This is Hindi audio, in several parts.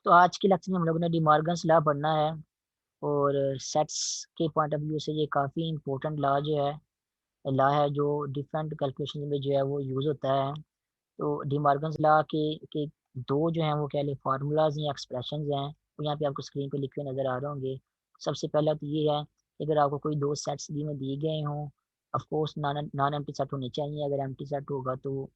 तो आज के लेक्चर में हम लोगों ने डी मॉर्गन्स लॉ पढ़ना है और सेट्स के पॉइंट ऑफ व्यू से ये काफ़ी इंपॉर्टेंट लॉ है जो डिफरेंट कैलकुलेशन में जो है वो यूज़ होता है। तो डी मॉर्गन्स लॉ के दो जो हैं वो कह लें फार्मूलाज या एक्सप्रेशंस हैं, वो यहाँ पे आपको स्क्रीन पे लिखे हुए नज़र आ रहे होंगे। सबसे पहला तो ये है कि अगर आपको कोई दो सेट्स में दिए गए हों, of course non non empty set होने चाहिए। अगर एम्प्टी सेट होगा तो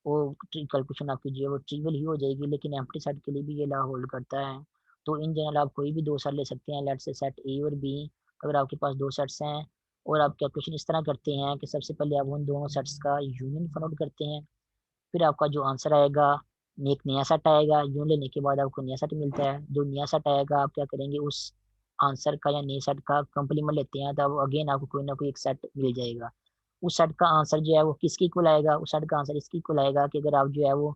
वो कैलकुलेशन आपकी जो है वो ट्रिवियल ही हो जाएगी, लेकिन एम्प्टी सेट के लिए भी ये लॉ होल्ड करता है। तो इन जनरल आप कोई भी दो सेट ले सकते हैं, लेट्स से सेट ए और बी। अगर आपके पास दो सेट्स हैं और आप कैलकुलेशन इस तरह करते हैं कि सबसे पहले आप उन दोनों सेट्स का यूनियन फाइंड आउट करते हैं, फिर आपका जो आंसर आएगा, एक नया सेट आएगा, यूनियन लेने के बाद आपको नया सेट मिलता है। जो नया सेट आएगा आप क्या करेंगे, उस आंसर का या नए सेट का कंप्लीमेंट लेते हैं, तब अगेन आपको कोई ना कोई एक सेट मिल जाएगा। उस सेट का आंसर जो है वो किसके इक्वल आएगा, उस सेट का आंसर इसके इक्वल आएगा कि अगर आप जो है वो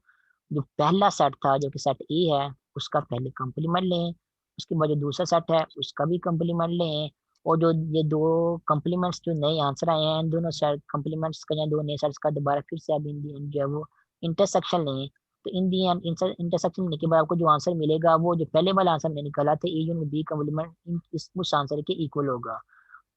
जो पहला सेट था जो कि सेट ए है उसका पहले कंप्लीमेंट लें, उसके बाद जो दूसरा सेट है उसका भी कंप्लीमेंट लें, और जो ये दो कंप्लीमेंट्स जो नए आंसर आए हैं, इन दोनों सेट कंप्लीमेंट्स का या दो नए सेट्स का दोबारा फिर से आप इन दी एंड जो है वो इंटरसेक्शन लें। तो इन दी एंड इंटरसेक्शन लेने के बाद आपको जो आंसर मिलेगा वो जो पहले वाला आंसर मैंने निकाला था ए यूनिट बी कंप्लीमेंट उस आंसर के इक्वल होगा।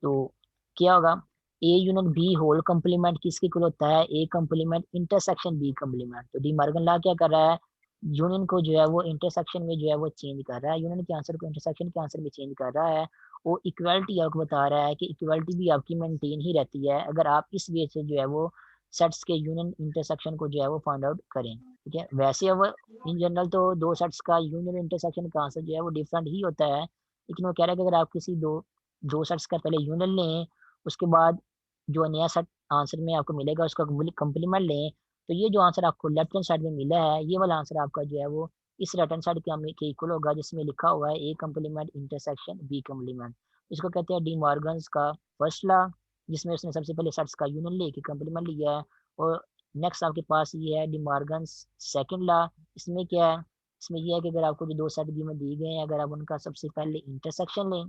तो क्या होगा, ए यूनिट बी होल कंप्लीमेंट किसके इक्वल होता है, A complement intersection B complement. तो डी मॉर्गन लॉ क्या कर रहा है, यूनियन को जो है वो इंटरसेक्शन में जो है वो चेंज कर रहा है, यूनियन के आंसर को इंटरसेक्शन के आंसर में चेंज कर रहा है। वो इक्वालिटी आपको बता रहा है कि इक्वालिटी भी आपकी मेंटेन ही रहती है अगर आप इस वे से जो है वो सेट्स के यूनियन इंटरसेक्शन को जो है वो फाइंड आउट करें। ठीक है, वैसे अब इन जनरल तो दो सेट्स का यूनियन इंटरसेक्शन का आंसर जो है वो डिफरेंट ही होता है, लेकिन वो कह रहा है कि अगर आप किसी दो दो सेट्स का पहले यूनियन लें, उसके बाद जो नया सेट आंसर में आपको मिलेगा उसका कंप्लीमेंट लें, तो ये जो आंसर आपको लेफ्ट हैंड साइड में मिला है, ये वाला आंसर आपका जो है वो इस राइट हैंड साइड के इक्वल होगा जिसमें लिखा हुआ है A complement intersection B complement. इसको कहते हैं डी मॉर्गन्स का फर्स्ट लॉ, जिसमें उसने सबसे पहले सेट्स का यूनियन लेके कंप्लीमेंट लिया है। और नेक्स्ट आपके पास ये है डी मॉर्गन्स सेकंड लॉ। इसमें क्या है, इसमें ये है कि अगर आपको जो दो सेट गिवन दिए गए हैं, अगर आप उनका सबसे पहले इंटरसेक्शन लें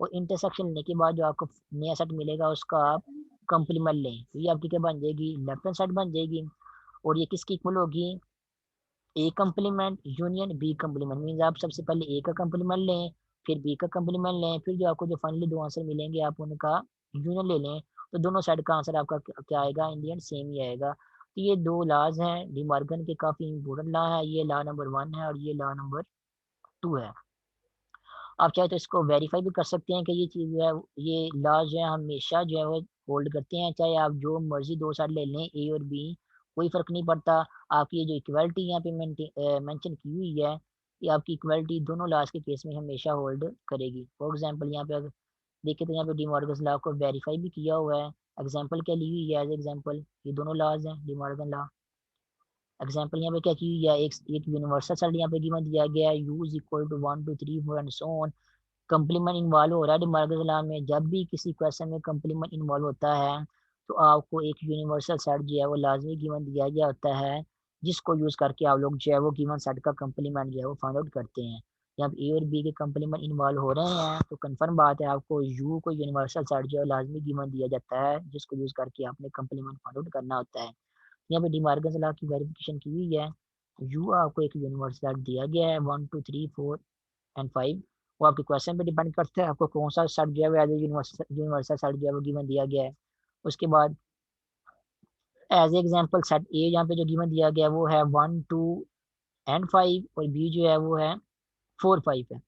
और इंटरसेक्शन लेने के बाद जो आपको नया सेट मिलेगा उसका आप कंप्लीमेंट लें, तो ये आपकी क्या बन जाएगी, लेफ्ट हैंड साइड बन जाएगी। और ये किसकी इक्वल होगी, A complement union B complement. Means आप सबसे पहले ए का कंप्लीमेंट लें, फिर बी का कंप्लीमेंट लें, फिर जो आपको जो फाइनली दो आंसर मिलेंगे आप उनका यूनियन ले लें, तो दोनों साइड का आंसर आपका क्या आएगा, इन दी एंड सेम ही आएगा। तो ये दो लॉज हैं डी मॉर्गन के, काफी इंपॉर्टेंट लॉ है। ये लॉ नंबर 1 है और ये लॉ नंबर 2 है। आप चाहे तो इसको वेरीफाई भी कर सकते हैं कि ये चीज़ है, ये लॉ जो है हमेशा जो है वो होल्ड करते हैं, चाहे आप जो मर्जी दो साइड ले लें ए और बी, कोई फर्क नहीं पड़ता। आपकी ये जो इक्वालिटी यहाँ पे मेंशन की हुई है, ये आपकी इक्वालिटी दोनों लॉज के केस में हमेशा होल्ड करेगी। फॉर एग्जाम्पल यहाँ पे अगर देखें तो यहाँ पे डी मॉर्गन लॉ को वेरीफाई भी किया हुआ है। एग्जाम्पल क्या ली हुई है, एज एग्जाम्पल ये दोनों लॉज हैं डी मॉर्गन लॉ। एग्जाम्पल यहाँ पे क्या की हुई है, एक यूनिवर्सल सेट यहाँ पे गिवन दिया गया है, u is equal to 1 2 3 4 and so on. Complement involve हो रहा है डिमार्गस लॉ में, जब भी किसी क्वेश्चन में कंप्लीमेंट इन्वॉल्व होता है तो आपको एक यूनिवर्सल सेट जो है वो लाजमी गिवन दिया गया होता है, जिसको यूज करके आप लोग जो है वो गिवन सेट का कंप्लीमेंट जो है वो फाइंड आउट करते हैं। जब ए और बी के कंप्लीमेंट इन्वॉल्व हो रहे हैं तो कंफर्म बात है आपको यू को यूनिवर्सल सेट जो है लाजमी गिवन दिया जाता है, जिसको यूज करके आपने कंप्लीमेंट फाइंड आउट करना होता है। यहाँ पे डिमार्गस लॉ की वेरिफिकेशन की हुई है, यू आपको एक यूनिवर्सल सेट दिया गया है 1 2 3 4 एंड 5। वो आपके क्वेश्चन पे डिपेंड करता है आपको कौन सा सेट जो है वो एज ए यूनिवर्सल सेट जो है वो गिवन दिया गया है। उसके बाद एज एग्जांपल सेट ए यहाँ पे जो गिवन दिया गया है वो है 1 2 एंड 5, और बी जो है वो है 4 5 है।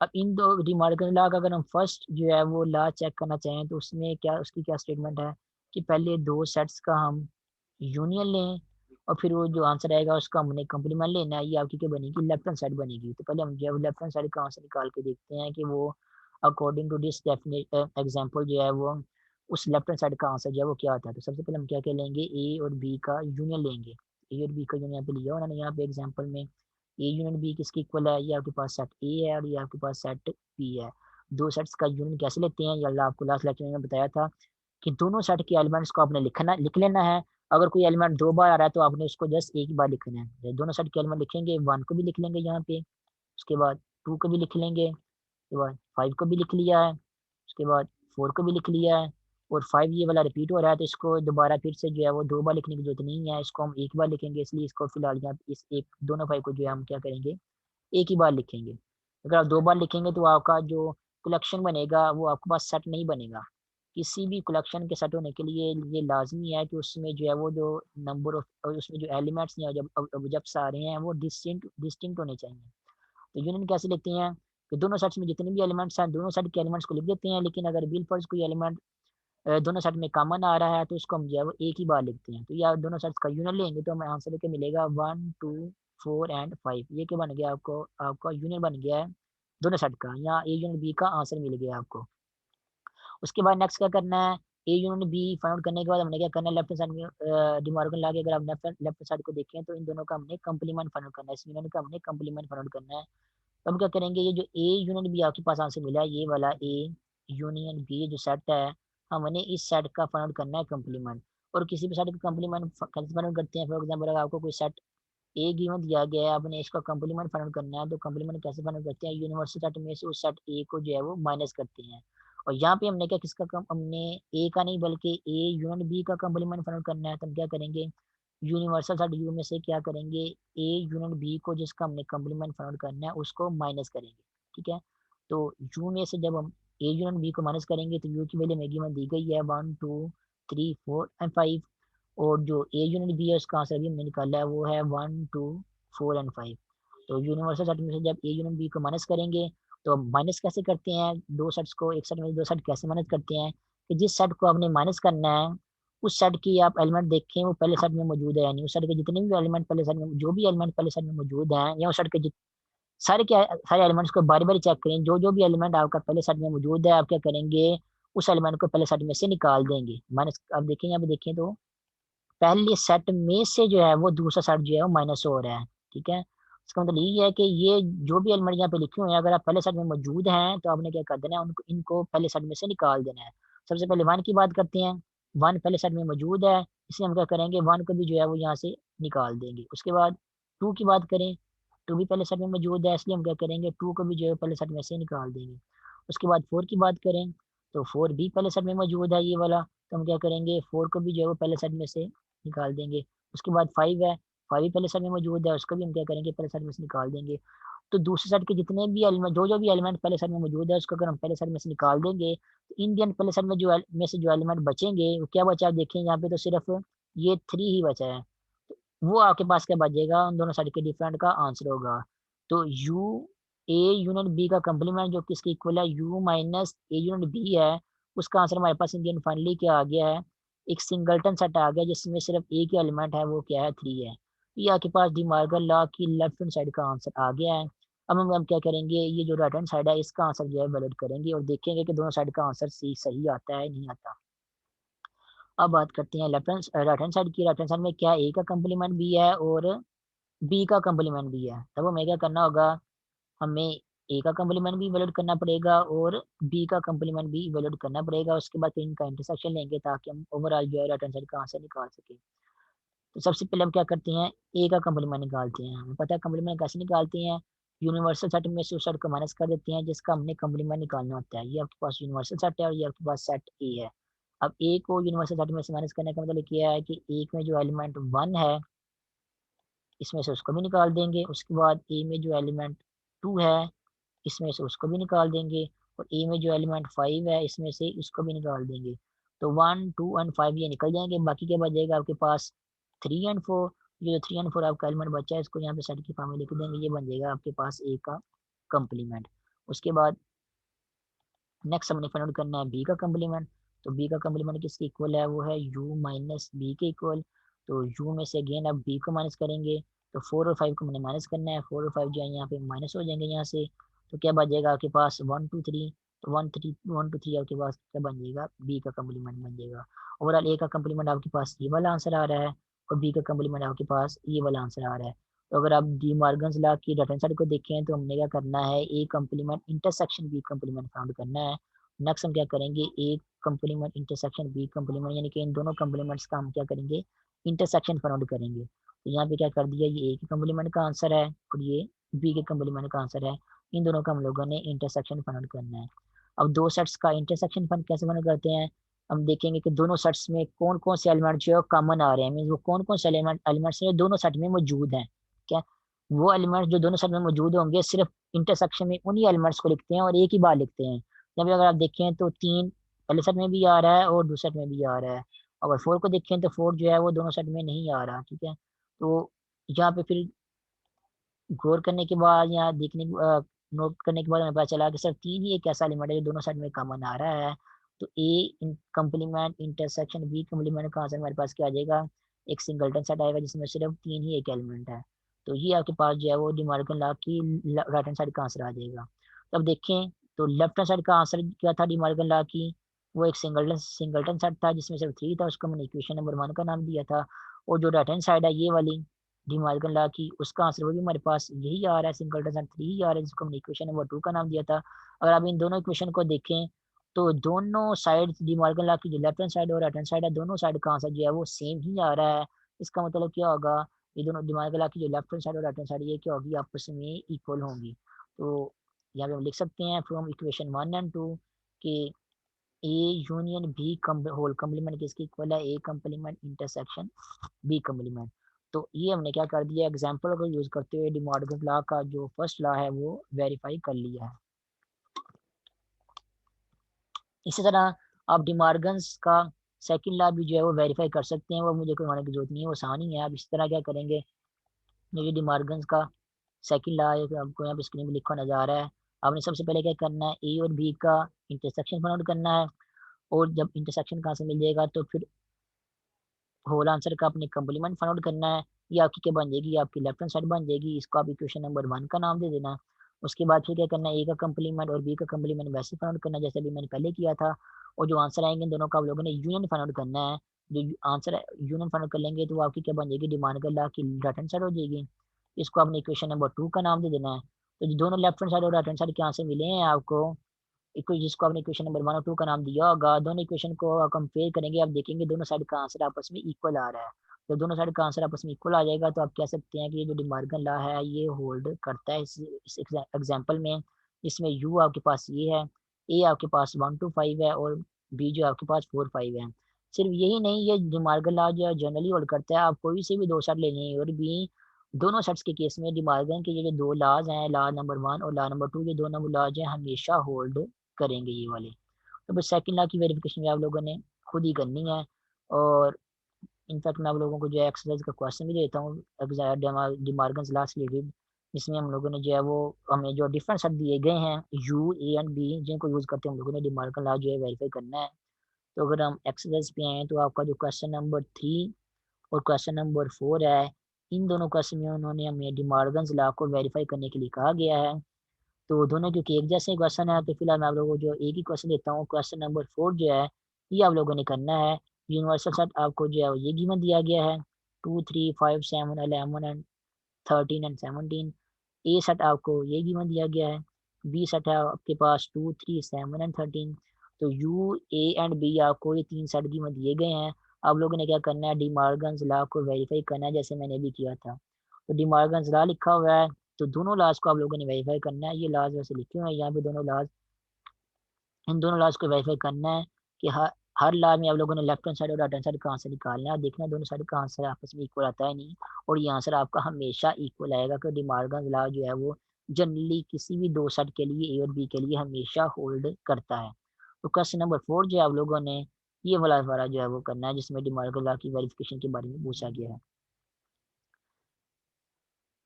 अब इन दो डिमार्गन लॉ का अगर हम फर्स्ट जो है वो लॉ चेक करना चाहें तो उसमें क्या, उसकी क्या स्टेटमेंट है कि पहले दो सेट्स का हम यूनियन लें और फिर वो जो आंसर आएगा उसका हमने कंप्लीमेंट लेना है। ये आपकी क्या बनेगी, लेफ्ट हैंड साइड बनेगी। तो पहले हम जो है लेफ्ट हैंड साइड का आंसर निकाल के देखते हैं कि वो according to this definite example जो है वो उस लेफ्ट हैंड साइड का आंसर जो है वो क्या आता है। तो सबसे पहले हम क्या क्या लेंगे, ए और बी का यूनियन लेंगे। ए और बी का यूनियन यहाँ पे लिया उन्होंने यहाँ पे एग्जाम्पल में, ए यूनियन बी किसकी इक्वल है, ये आपके पास सेट ए है और ये आपके पास सेट बी है। दो सेट्स का यूनियन कैसे लेते हैं, ये अल्लाह आपको लास्ट लेक्चर में बताया था कि दोनों सेट के एलिमेंट्स को आपने लिख लेना है। अगर कोई एलिमेंट दो बार आ रहा है तो आपने उसको जस्ट एक ही बार लिखना है। दोनों सेट के एलिमेंट लिखेंगे, 1 को भी लिख लेंगे यहाँ पे, उसके बाद 2 को भी लिख लेंगे, उसके बाद 5 को भी लिख लिया है, उसके बाद 4 को भी लिख लिया है, और 5 ये वाला रिपीट हो रहा है, तो इसको दोबारा फिर से जो है वो 2 बार लिखने की ज़रूरत नहीं है, इसको हम एक बार लिखेंगे, इसलिए इसको फ़िलहाल यहाँ पे इस एक दोनों 5 को जो है हम क्या करेंगे, एक ही बार लिखेंगे। अगर आप 2 बार लिखेंगे तो आपका जो कलेक्शन बनेगा वो आपके पास सेट नहीं बनेगा। किसी भी कलेक्शन के सेट होने के लिए ये लाज़मी है कि उसमें जो है वो जो नंबर ऑफ उसमें जो एलिमेंट्स या जब ऑब्जेक्ट्स आ रहे हैं वो डिस्टिंक्ट डिस्टिंक्ट होने चाहिए। तो यूनियन कैसे लिखते हैं कि दोनों सेट्स में जितने भी एलिमेंट्स हैं, दोनों सेट के एलिमेंट्स को लिख देते हैं, लेकिन अगर बिलफर्ज़ कोई एलिमेंट दोनों सेट में कॉमन आ रहा है तो उसको हम जो है वो एक ही बार लिखते हैं। तो या दोनों सेट्स का यूनियन लेंगे तो हमें आंसर क्या मिलेगा 1, 2, 4 एंड 5। ये क्या बन गया आपको? आपका यूनियन बन गया है दोनों सेट का। यहाँ ए यूनियन बी का आंसर मिल गया आपको। उसके बाद नेक्स्ट क्या करना है, A union B find out करने के बाद हमने क्या करना है, लेफ्ट हैंड साइड में डी मॉर्गन लॉ के अगर आप लेफ्ट साइड को देखें तो इन दोनों का हमने कंप्लीमेंट फाइंड आउट करना है। इस यूनियन का हमने कंप्लीमेंट फाइंड आउट करना है। तो हम क्या करेंगे, ये जो ए यूनियन बी आपके पास आंसर मिला है, ये वाला ए यूनियन बी जो सेट है, हमने इस सेट का फाइंड आउट करना है कंप्लीमेंट। और किसी भी सेट का कंप्लीमेंट कैसे फाइंड आउट करते हैं? फॉर एग्जांपल अगर आपको कोई सेट ए गिवन दिया गया है, आपने इसका कंप्लीमेंट फाइंड आउट करना है, तो कंप्लीमेंट कैसे फाइंड आउट करते हैं? यूनिवर्सल सेट में से उस सेट ए को जो है वो माइनस करते हैं। और यहाँ पे हमने क्या किसका कम हमने ए का नहीं बल्कि ए यूनियन बी का कंप्लीमेंट फाइंड आउट करना है। तो हम क्या करेंगे, यूनिवर्सल सेट यू में से क्या करेंगे, ए यूनियन बी को जिसका हमने कंप्लीमेंट फाइंड आउट करना है उसको माइनस करेंगे। ठीक है, तो यू में से जब हम ए यूनियन बी को माइनस करेंगे तो यू की वैल्यू हमें गिवन दी गई है 1, 2, 3, 4 एंड 5। और जो ए यूनिट बी है उसका आंसर भी हमने निकाला है, वो है 1, 2, 4 एंड 5। तो यूनिवर्सल सेट में से जब ए यूनिट बी को माइनस करेंगे तो माइनस कैसे करते हैं, दो सेट्स को एक सेट में दो सेट कैसे माइनस करते हैं कि जिस सेट को आपने माइनस करना है उस सेट की आप एलिमेंट देखें वो पहले सेट में मौजूद है, यानी उस सेट के जितने भी एलिमेंट पहले सेट में जो भी एलिमेंट पहले सेट में मौजूद हैं या उस सेट के सारे क्या सारे एलिमेंट्स को बारी बारी चेक करें, जो जो भी एलिमेंट आपका पहले सेट में मौजूद है आप क्या करेंगे, उस एलिमेंट को पहले सेट में से निकाल देंगे माइनस। आप देखें यहाँ पे देखें तो पहले सेट में से जो है वो दूसरा सेट जो है वो माइनस हो रहा है। ठीक है, इसका मतलब यही है कि ये जो भी एलिमेंट यहाँ पे लिखे हुए हैं अगर आप पहले सेट में मौजूद हैं तो आपने क्या कर देना है, उनको इनको पहले सेट में से निकाल देना है। सबसे पहले 1 की बात करते हैं, 1 पहले सेट में मौजूद है, इसलिए हम क्या करेंगे 1 को भी जो है वो यहाँ से निकाल देंगे। उसके बाद 2 की बात करें, 2 भी पहले सेट में मौजूद है, इसलिए हम क्या करेंगे 2 को भी जो है पहले सेट में से निकाल देंगे। उसके बाद 4 की बात करें तो 4 भी पहले सेट में मौजूद है ये वाला, तो हम क्या करेंगे 4 को भी जो है वो पहले सेट में से निकाल देंगे। उसके बाद 5 है, 5 भी पहले सेट में मौजूद है, उसको भी हम क्या करेंगे पहले सेट में से निकाल देंगे। तो दूसरे सेट के जितने भी एलिमेंट जो जो भी एलिमेंट पहले सेट में मौजूद है उसको अगर हम पहले सेट में से निकाल देंगे तो इन दी एंड पहले सेट में में से जो एलिमेंट बचेंगे वो क्या बचा, आप देखें यहाँ पे तो सिर्फ ये 3 ही बचा है। वो आपके पास क्या बचेगा, उन दोनों साइड के डिफरेंट का आंसर होगा। तो यू ए यूनिट बी का कंप्लीमेंट जो किसके इक्वल है, U minus A union B है, उसका आंसर हमारे पास इंडियन फाइनली क्या आ गया है, एक सिंगलटन सेट आ गया जिसमें सिर्फ एक ही एलिमेंट है, वो क्या है 3 है। तो ये आपके पास डी मार्गन लॉ की लेफ्ट हैंड साइड का आंसर आ गया है। अब हम क्या करेंगे, ये जो राइट हैंड साइड है इसका आंसर जो है वैलिड करेंगे और देखेंगे कि दोनों साइड का आंसर सी सही आता है नहीं आता। अब बात करते हैं left hand right hand side की। राइट हैंड साइड में क्या ए का कंप्लीमेंट भी है और बी का कंप्लीमेंट भी है। तब हमें क्या करना होगा, हमें ए का कंप्लीमेंट भी वैलिड करना पड़ेगा और बी का कंप्लीमेंट भी वैलिड करना पड़ेगा। उसके बाद फिर इनका इंटरसेक्शन लेंगे ताकि हम ओवरऑल जो है राइट हैंड साइड का आंसर निकाल सके। तो सबसे पहले हम क्या करते हैं, ए का कंप्लीमेंट निकालते हैं। हमें पता है कंप्लीमेंट कैसे निकालते हैं, यूनिवर्सल सेट में से उस सेट को माइनस कर देते हैं जिसका हमने कंप्लीमेंट निकालना होता है। ये आपके पास यूनिवर्सल सेट है और ये आपके पास सेट ए है। अब ए को यूनिवर्सल सेट में से माइनस करने का मतलब क्या है कि एक में जो एलिमेंट 1 है इसमें से उसको भी निकाल देंगे। उसके बाद ए में जो एलिमेंट 2 है इसमें से उसको भी निकाल देंगे और ए में जो एलिमेंट 5 है इसमें से इसको भी निकाल देंगे। तो 1, 2 एंड 5 ये निकल जाएंगे, बाकी क्या बचेगा आपके पास 3 एंड 4। ये जो 3 एंड 4 आपका एलिमेंट बचा है इसको यहाँ पे सेट की फॉर्म में लिख देंगे, ये बन जाएगा आपके पास ए का कंप्लीमेंट। उसके बाद नेक्स्ट हमने फाइंड आउट करना है बी का कंप्लीमेंट। तो बी का कंप्लीमेंट किसके इक्वल है, वो है यू माइनस बी के इक्वल। तो यू में से अगेन अब बी को माइनस करेंगे, तो 4 और 5 को हमने माइनस करना है, 4 और 5 जो है यहाँ पे माइनस हो जाएंगे यहाँ से। तो क्या बचेगा आपके पास 1, 2, 3। तो 1, 2, 3 आपके पास क्या बन जाएगा, बी का कंप्लीमेंट बन जाएगा। ओवरऑल ए का कंप्लीमेंट आपके पास ये वाला आंसर आ रहा है और बी का कंप्लीमेंट आपके पास ये वाला आंसर आ रहा है। तो अगर आप डी मॉर्गन्स लॉ की राइट हैंड साइड को देखें तो हमने क्या करना है, A complement intersection B complement found करना है। नेक्स्ट हम क्या करेंगे, A complement intersection B complement, यानी कि इन दोनों कंप्लीमेंट्स का हम क्या करेंगे, इंटरसेक्शन फाइंड करेंगे। तो यहाँ पे क्या कर दिया, ये ए के कंप्लीमेंट का आंसर है और ये बी के कंप्लीमेंट का आंसर है। इन दोनों का हम लोगों ने इंटरसेक्शन फाइंड करना है। अब दो सेट्स का इंटरसेक्शन फाइंड कैसे फाइंड करते हैं, हम देखेंगे कि दोनों सेट्स में कौन कौन से एलिमेंट जो है कॉमन आ रहे हैं, मीन वो कौन कौन से एलिमेंट्स हैं जो दोनों सेट में मौजूद हैं। क्या वो एलिमेंट्स जो दोनों सेट में मौजूद होंगे सिर्फ इंटरसेक्शन में उन्हीं एलिमेंट्स को लिखते हैं और एक ही बार लिखते हैं। जब अगर आप देखें तो 3 पहले सेट में भी आ रहा है और दूसरे सेट में भी आ रहा है। अगर 4 को देखें तो 4 जो है वो दोनों सेट में नहीं आ रहा, ठीक है। तो यहाँ पे फिर गौर करने के बाद या नोट करने के बाद हमें पता चला कि सिर्फ 3 ही एक ऐसा एलिमेंट है जो दोनों साइड में कॉमन आ रहा है। तो ए कंप्लीमेंट इंटरसेक्शन बी कंप्लीमेंट का आंसर हमारे पास क्या आ जाएगा, एक सिंगलटन सेट आएगा जिसमें सिर्फ 3 ही एक एलिमेंट है। तो ये आपके पास जो है वो डिमॉर्गन लॉ की राइट हैंड साइड का आंसर आ जाएगा। तो अब देखें तो लेफ्ट हैंड साइड का आंसर क्या था डिमॉर्गन लॉ की, वो एक सिंगलटन सेट था जिसमें सिर्फ 3 था, उसको मैंने इक्वेशन नंबर 1 का नाम दिया था। और जो राइट हैंड साइड है ये वाली डिमॉर्गन लॉ की, उसका आंसर वो भी हमारे पास यही आ रहा है, सिंगलटन सेट 3 ही आ रहा है जिसको हमने इक्वेशन नंबर 2 का नाम दिया था। अगर आप इन दोनों इक्वेशन को देखें तो दोनों साइड डिमॉर्गन लॉ की जो लेफ्ट हैंड साइड और राइट हैंड साइड है दोनों साइड का आंसर जो है वो सेम ही आ रहा है। इसका मतलब क्या होगा, ये दोनों डिमॉर्गन लॉ की जो लेफ्ट हैंड साइड और राइट हैंड साइड ये क्या होगी, आपस में इक्वल होंगी। तो यहाँ पे हम लिख सकते हैं फ्रॉम इक्वेशन 1 एंड 2 कि A union B whole complement किसकी इक्वल है, A complement intersection B complement. तो ये हमने क्या कर दिया, एग्जाम्पल को यूज करते हुए डिमॉर्गन लॉ का जो फर्स्ट लॉ है वो वेरीफाई कर लिया है। इसी तरह आप डिमॉर्गन्स का सेकंड लॉ भी जो है वो वेरीफाई कर सकते हैं, वो मुझे कोई की जरूरत नहीं है, वो आसान ही है। आप इस तरह क्या करेंगे, ये डिमॉर्गन्स का सेकंड लॉ आपको यहाँ पे स्क्रीन में लिखा नजर आ रहा है। आपने सबसे पहले क्या करना है, ए और बी का इंटरसेक्शन फाइंड आउट करना है। और जब इंटरसेक्शन कहाँ से मिल जाएगा तो फिर होल आंसर का अपने कंप्लीमेंट फाइंड आउट करना है। ये आपकी क्या बन जाएगी, आपकी लेफ्ट हैंड साइड बन जाएगी, इसको आप इक्वेशन नंबर 1 का नाम दे देना। उसके बाद फिर क्या करना है, ए का कंप्लीमेंट और बी का कंप्लीमेंट वैसे फाइंड आउट करना जैसे अभी मैंने पहले किया था। और जो आंसर आएंगे दोनों का आप लोगों ने यूनियन फाइंड आउट करना है। जो आंसर यूनियन फाइंड आउट कर लेंगे तो वो आपकी क्या बन जाएगी, डिमांड लॉ की राइट हैंड साइड हो जाएगी। इसको आपने इक्वेशन नंबर 2 का नाम दे देना है। तो जो दोनों लेफ्ट हैंड साइड और राइट हैंड साइड के आंसर मिले हैं आपको, जिसको आपने इक्वेशन नंबर 1 और 2 का नाम दिया होगा, दोनों इक्वेशन को कंपेयर करेंगे, आप देखेंगे दोनों साइड का आंसर आपस में इक्वल आ रहा है। जब दोनों साइड का आंसर आपस में इक्वल आ जाएगा तो आप कह सकते हैं कि ये जो डिमॉर्गन लॉ है ये होल्ड करता है इस एग्जाम्पल में। इसमें यू आपके पास ये है, ए आपके पास 1 to 5 है और बी जो आपके पास 4 5 है। सिर्फ यही नहीं, ये डिमॉर्गन लॉ जो है जनरली होल्ड करता है, आप कोई से भी दो सेट ले लें और भी दोनों सेट्स के केस में डिमॉर्गन के ये जो दो लॉज हैं, लॉ नंबर 1 और लॉ नंबर 2, ये दोनों लॉज हैं हमेशा होल्ड करेंगे ये वाले। तो बस सेकंड लॉ की वेरिफिकेशन भी आप लोगों ने खुद ही करनी है। और इनफैक्ट मैं आप लोगों को जो है एक्सरसाइज का क्वेश्चन भी देता हूँ डिमार्गन्स लॉ से रिलेटेड, जिसमें हम लोगों ने जो है वो हमें जो डिफरेंट सेट दिए गए हैं यू ए एंड बी जिनको यूज करते हैं हम लोगों ने डिमार्गन लॉ जो है वेरीफाई करना है। तो अगर हम एक्सरसाइज पे आए तो आपका जो क्वेश्चन नंबर 3 और क्वेश्चन नंबर 4 है, इन दोनों क्वेश्चन में उन्होंने हमें डिमार्गन्स लॉ को वेरीफाई करने के लिए कहा गया है। तो दोनों क्योंकि एक जैसे क्वेश्चन है तो फिलहाल मैं आप लोगों को जो एक ही क्वेश्चन देता हूँ, क्वेश्चन नंबर 4 जो है ये आप लोगों ने करना है। यूनिवर्सल सेट आपको जो है ये गिवन दिया गया है 2 3 5 7 11 एंड 13 एंड 17। ए सेट आपको ये गिवन दिया गया है, बी सेट है आपके पास 2 3 7 एंड 13। तो यू ए एंड बी आपको ये 3 सेट गिवन दिए गए हैं। आप लोगों ने क्या करना है, डी मार्गन्स लॉ को वेरीफाई करना है जैसे मैंने भी किया था। तो डी मार्गन्स लॉ लिखा हुआ है, तो दोनों लॉज को आप लोगों ने वेरीफाई करना है। ये लॉज वैसे लिखे हुए हैं यहाँ पे दोनों लॉज, इन दोनों लॉज को वेरीफाई करना है कि हर लॉ में आप लोगों ने लेफ्ट हैंड साइड और राइट हैंड साइड का आंसर निकालना है, देखना है दोनों साइड का आंसर आपस में इक्वल आता है नहीं। और ये आंसर आपका हमेशा इक्वल आएगा कि डिमार्गन्स लॉ जो है वो जनरली किसी भी दो सेट के लिए ए और बी के लिए हमेशा होल्ड करता है। तो क्वेश्चन नंबर 4 जो है आप लोगों ने ये वाला जो है वो करना है जिसमें डिमार्गन लॉ की वेरिफिकेशन के बारे में पूछा गया है।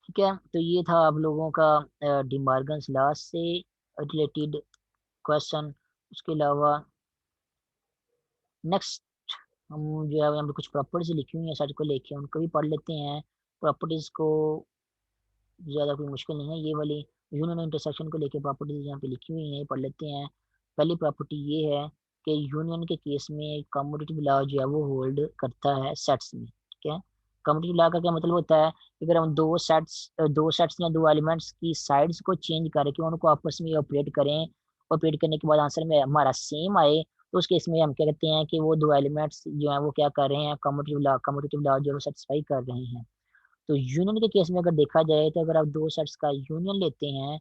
ठीक है, तो ये था आप लोगों का डिमार्गन्स लॉ से रिलेटेड क्वेश्चन। उसके अलावा नेक्स्ट हम जो है यहाँ पे कुछ प्रॉपर्टीज लिखी हुई है सर को लेके, उनको भी पढ़ लेते हैं। प्रॉपर्टीज को ज़्यादा कोई मुश्किल नहीं है, ये वाली यूनियन इंटरसेक्शन को लेके प्रॉपर्टीज यहाँ पे लिखी हुई हैं, पढ़ लेते हैं। पहली प्रॉपर्टी ये है कि यूनियन के केस में कम्यूटेटिव लॉ जो है वो होल्ड करता है सेट्स में। ठीक है, कम्यूटेटिव लॉ का क्या मतलब होता है कि अगर हम दो सेट्स या दो एलिमेंट्स की साइड्स को चेंज करके उनको आपस में ऑपरेट करें, ऑपरेट करने के बाद आंसर में हमारा सेम आए, तो उस केस में हम क्या कहते हैं कि वो दो एलिमेंट्स जो है वो क्या कर रहे हैं, कम्यूटेटिव लॉ जो है वो सेटिस्फाई कर रहे हैं। तो यूनियन के केस में अगर देखा जाए तो अगर आप दो सेट्स का यूनियन लेते हैं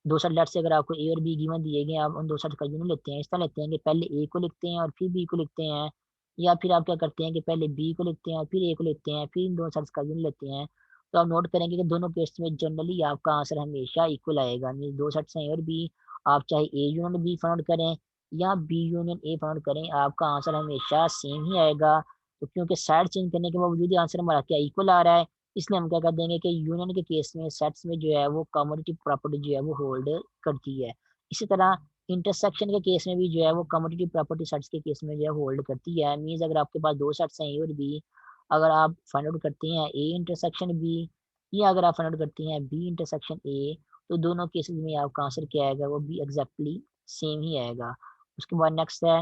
दो सेट लेट से अगर आपको ए और बी गिवन दिए गए, आप उन दो सेट का यूनियन लेते हैं, इस तरह लेते हैं कि पहले ए को लिखते हैं और फिर बी को लिखते हैं, या फिर आप क्या करते हैं कि पहले बी को लिखते हैं और फिर ए को लिखते हैं, फिर इन दोनों सेट्स का यूनियन लेते हैं। तो आप नोट करेंगे कि दोनों केस में जनरली आपका आंसर हमेशा इक्वल आएगा। मीन दो सेट्स हैं ए और बी, आप चाहे ए यूनियन बी फाउंड करें या बी यूनियन ए फाउंड करें, आपका आंसर हमेशा सेम ही आएगा। तो क्योंकि साइड चेंज करने के बावजूद ही आंसर हमारा क्या इक्वल आ रहा है, इसलिए हम क्या कर देंगे कि यूनियन के केस में सेट्स में जो है वो कम्युनिटी प्रॉपर्टी जो है वो होल्ड करती है। इसी तरह इंटरसेक्शन के केस में भी जो है वो कम्युनिटी प्रॉपर्टी सेट्स के केस में जो है होल्ड करती है। मीन्स अगर आपके पास दो सेट्स हैं ए और बी, अगर आप फाइंड आउट करते हैं ए इंटरसेक्शन बी, या अगर आप फाइंड आउट करते हैं बी इंटरसेक्शन ए, तो दोनों केसेस में आपका आंसर क्या आएगा, वो भी एग्जैक्टली सेम ही आएगा। उसके बाद नेक्स्ट है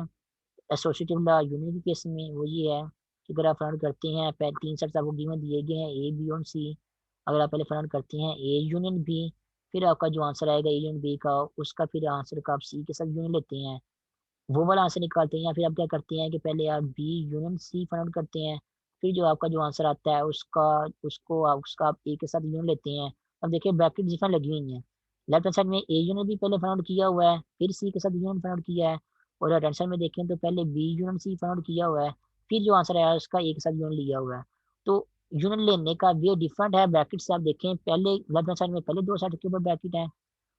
एसोसिएटिव लॉ यूनियन के केस में। वो ये है कि अगर आप फाइंड करते हैं पहले तीन सेट्स आपको गिवन दिए गए हैं ए बी और सी, अगर आप पहले फाइंड करते हैं ए यूनियन बी, फिर आपका जो आंसर आएगा ए यूनियन बी का, उसका फिर आंसर का आप सी के साथ यूनियन लेते हैं, वो वाला आंसर निकालते हैं। या फिर आप क्या करते हैं कि पहले आप B union C find out करते हैं, फिर जो आपका जो आंसर आता है उसका आप ए के साथ यूनियन लेते हैं। अब देखिए ब्रैकेट डिफरेंट लगी हुई हैं, लेफ्ट हैंड साइड में ए यूनियन भी पहले फाइंड आउट किया हुआ है, फिर सी के साथ यूनियन फाइंड आउट किया है, और राइट हैंड साइड में देखें तो पहले B union C find out किया हुआ है, फिर जो आंसर आया उसका ए के साथ यूनियन लिया हुआ है। तो यूनियन लेने का वे डिफरेंट है। ब्रैकेट से आप देखें पहले लेफ्ट हैंड साइड में पहले दो साइड के ऊपर ब्रैकेट है,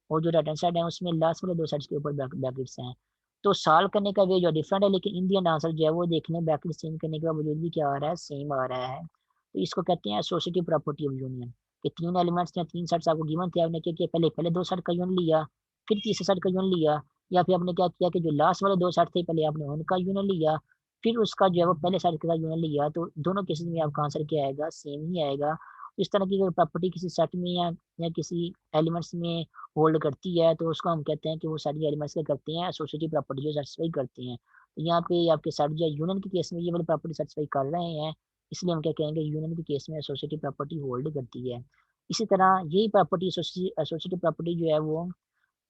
और जो राइट हैंड साइड है उसमें लास्ट वाले दो साइड्स के ऊपर ब्रैकेट्स हैं। तो सॉल्व करने का वे जो डिफरेंट है, लेकिन इन दी एंड आंसर जो है वो देखने ब्रैकेट चेंज करने के बावजूद भी क्या आ रहा है, सेम आ रहा है। तो इसको कहते हैं एसोसिएटिव प्रॉपर्टी ऑफ यूनियन। कि तीन एलिमेंट्स या तीन सेट्स आपको गिवन थे, आपने क्या किया, पहले पहले दो सेट का यूनियन लिया, फिर तीसरे सेट का यूनियन लिया, या फिर आपने क्या किया कि जो लास्ट वाले दो सेट थे पहले आपने उनका यूनियन लिया, फिर उसका जो है वो पहले सेट के साथ यूनियन लिया। तो दोनों केसेस में आपका आंसर क्या आएगा, सेम ही आएगा। इस तरह की अगर प्रॉपर्टी किसी सेट में या किसी एलिमेंट्स में होल्ड करती है, तो उसको हम कहते हैं कि वो सारी एलिमेंट्स क्या करते हैं, एसोसिएटिव प्रॉपर्टी जो सेटिस्फाई करते हैं। तो यहाँ पे आपके सेट जो यूनियन के केस में ये वाली प्रॉपर्टी सेटिस्फाई कर रहे हैं, इसलिए हम क्या कहेंगे, यूनियन के केस में एसोसिएटिव प्रॉपर्टी होल्ड करती है। इसी तरह यही प्रॉपर्टी एसोसिएटिव प्रॉपर्टी जो है वो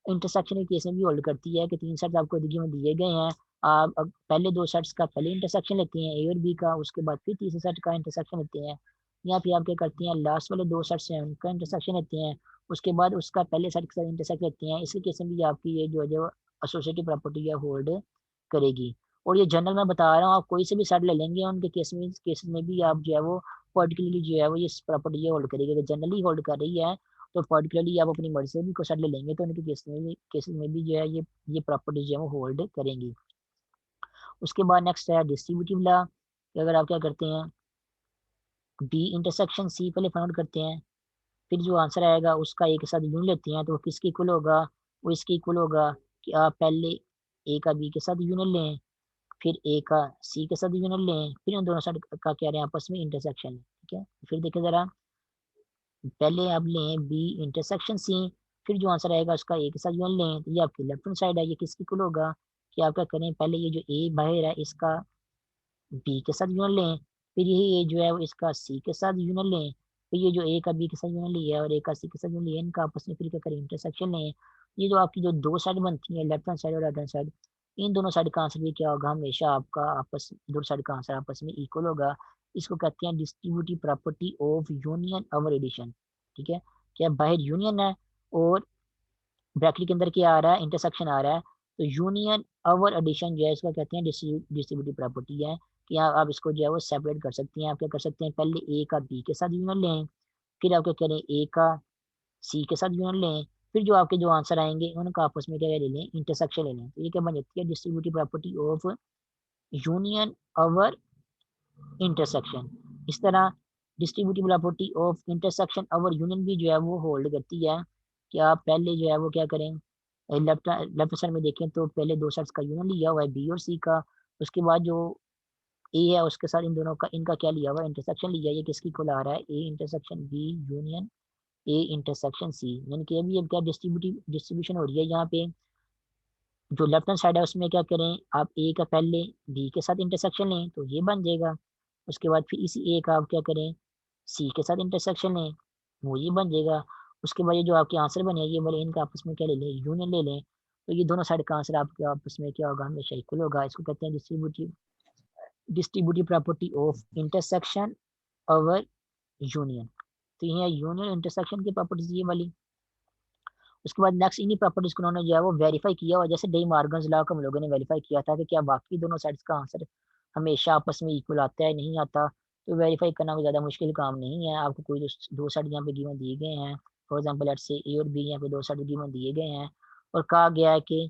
इंटरसेक्शन के केस में भी होल्ड करती है। कि तीन सेट्स आपको दिए में दिए गए हैं, आप अब पहले दो सेट्स का पहले इंटरसेक्शन लेते हैं ए और बी का, उसके बाद फिर तीसरे सेट का इंटरसेक्शन लेते हैं, या फिर आप क्या करते हैं लास्ट वाले दो सेट्स हैं उनका इंटरसेक्शन लेते हैं, उसके बाद उसका पहले सेट के साथ इंटरसेक्ट लेते हैं। इसके केस में भी आपकी ये जो एसोसिएटिव प्रॉपर्टी है होल्ड करेगी। और ये जनरल मैं बता रहा हूँ, आप कोई से भी सेट ले लेंगे उनके केसेस में भी आप जो है वो पर्टिकुलरली जो है वो ये प्रॉपर्टी होल्ड करेगी। अगर जनरली होल्ड कर रही है तो पर्टिकुलरली आप अपनी मर्जी से भी कोई सेट ले लेंगे तो उनके केसेस में भी जो है ये प्रॉपर्टी जो है वो होल्ड करेंगी। उसके बाद नेक्स्ट है डिस्ट्रीब्यूटिव लॉ। अगर आप क्या करते हैं, बी इंटरसेक्शन सी पहले फाइंड आउट करते हैं, फिर जो आंसर आएगा उसका ए के साथ यूनियन लेते हैं, तो वो किसके इक्वल होगा, वो इसके इक्वल होगा कि आप पहले ए का बी के साथ यूनियन लें, फिर ए का सी के साथ यूनियन लें, फिर उन दोनों साइड का क्या रहे हैं आपस में इंटरसेक्शन। ठीक है, फिर देखिए जरा, पहले आप लें बी इंटरसेक्शन सी, फिर जो आंसर आएगा उसका ए के साथ यूनियन लें, तो ये आपकी लेफ्ट हैंड साइड है, ये किसकी इक्वल होगा कि आप क्या करें, पहले ये जो ए बाहर है इसका बी के साथ यूनियन लें, फिर यही ए जो है वो इसका सी के साथ यूनियन लें, फिर ये जो ए का बी के साथ यूनियन लिया है और ए का सी के साथ यूनियन लिया है, इनका आपस में फिर क्या करें, इंटरसेक्शन लें। ये जो आपकी जो दो साइड बनती है लेफ्ट हैंड साइड और राइट हैंड साइड, इन दोनों साइड का आंसर भी क्या होगा, हमेशा आपका आपस दोनों साइड का आंसर आपस में इक्वल होगा। इसको कहते हैं distributive property of union over addition. ठीक है, क्या बाहर यूनियन है और ब्रैकेट के अंदर क्या आ रहा है, इंटरसेक्शन आ रहा है, तो यूनियन ओवर एडिशन जो है इसको कहते हैं डिस्ट्रीब्यूटिव प्रॉपर्टी है। कि आप इसको जो है वो सेपरेट कर सकते हैं। आप क्या कर सकते हैं, पहले ए का बी के साथ यूनियन लें, फिर आप क्या करें, ए का सी के साथ यूनियन लें, फिर जो आपके जो आंसर आएंगे उनका आपस में क्या ले लें, इंटरसेक्शन ले लें। तो ये क्या बन जाती है, distributive property of union over intersection. इस तरह distributive property of intersection over union भी जो है वो होल्ड करती है। कि आप पहले जो है वो क्या करें, लेफ्ट लेफ्ट साइड में देखें तो पहले दो सेट्स का यूनियन लिया हुआ है बी और सी का, उसके बाद जो ए है उसके साथ इन दोनों का इनका क्या लिया हुआ है, इंटरसेक्शन लिया है। ये किसकी इक्वल आ रहा है, A intersection B union A intersection C, यानी कि अभी अब क्या डिस्ट्रीब्यूटिव डिस्ट्रीब्यूशन हो रही है। यहाँ पे जो लेफ्ट हैंड साइड है उसमें क्या करें, आप ए का पहले बी के साथ इंटरसेक्शन लें तो ये बन जाएगा, उसके बाद फिर इसी ए का आप क्या करें, सी के साथ इंटरसेक्शन लें, वो ये बन जाएगा। उसके बाद ये जो आपके आंसर बने ये वाले इनका आपस में क्या ले लें, यूनियन ले लें, तो ये दोनों साइड का आंसर आपके आपस में क्या होगा, हमेशा इक्वल होगा। इसको कहते हैं distributive property of intersection over union. तो ये यूनियन इंटरसेक्शन की प्रॉपर्टीज ये वाली। उसके बाद नेक्स्ट इन्हीं प्रॉपर्टीज को उन्होंने जो है वो वेरीफाई किया, और जैसे डी मॉर्गन्स लॉ को हम लोगों ने वेरीफाई किया था कि क्या बाकी दोनों साइड्स का आंसर हमेशा आपस में इक्वल आता है, नहीं आता। तो वेरीफाई करना कोई ज़्यादा मुश्किल काम नहीं है। आपको कोई दो साइड यहाँ पे गिवन दिए गए हैं, फॉर एग्जाम्पल लेट्स से ए और बी, यहाँ पे दो साइड गिवन दिए गए हैं, और कहा गया है कि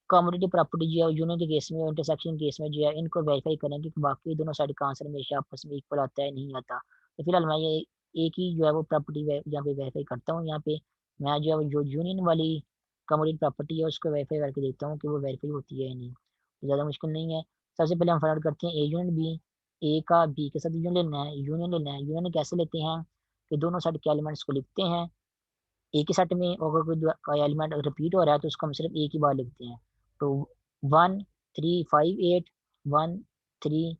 कम्युनिटी प्रॉपर्टी जो है यूनियन के केस में और इंटरसेक्शन के केस में जो है इनको वेरीफाई करें कि बाकी दोनों साइड का आंसर हमेशा आपस में इक्वल आता है, नहीं आता। तो फिलहाल मैं ये एक ही जो है वो प्रॉपर्टी यहाँ पे वेरीफाई करता हूँ। यहाँ पे मैं जो है जो यूनियन वाली कम्युनिटी प्रॉपर्टी है उसको वेरीफाई करके देखता हूँ कि वो वेरीफाई होती है या नहीं। तो ज़्यादा मुश्किल नहीं है। सबसे पहले हम फाइंड आउट करते हैं ए यूनियन बी। ए का बी के साथ यूनियन लेना है। यूनियन लेना है, यूनियन कैसे लेते हैं कि दोनों साइड के एलिमेंट्स को लिखते हैं एक ही सेट में, अगर कोई एलिमेंट रिपीट हो रहा है तो उसको हम सिर्फ एक ही बार लिखते हैं। तो 1 3 5 8, 1 3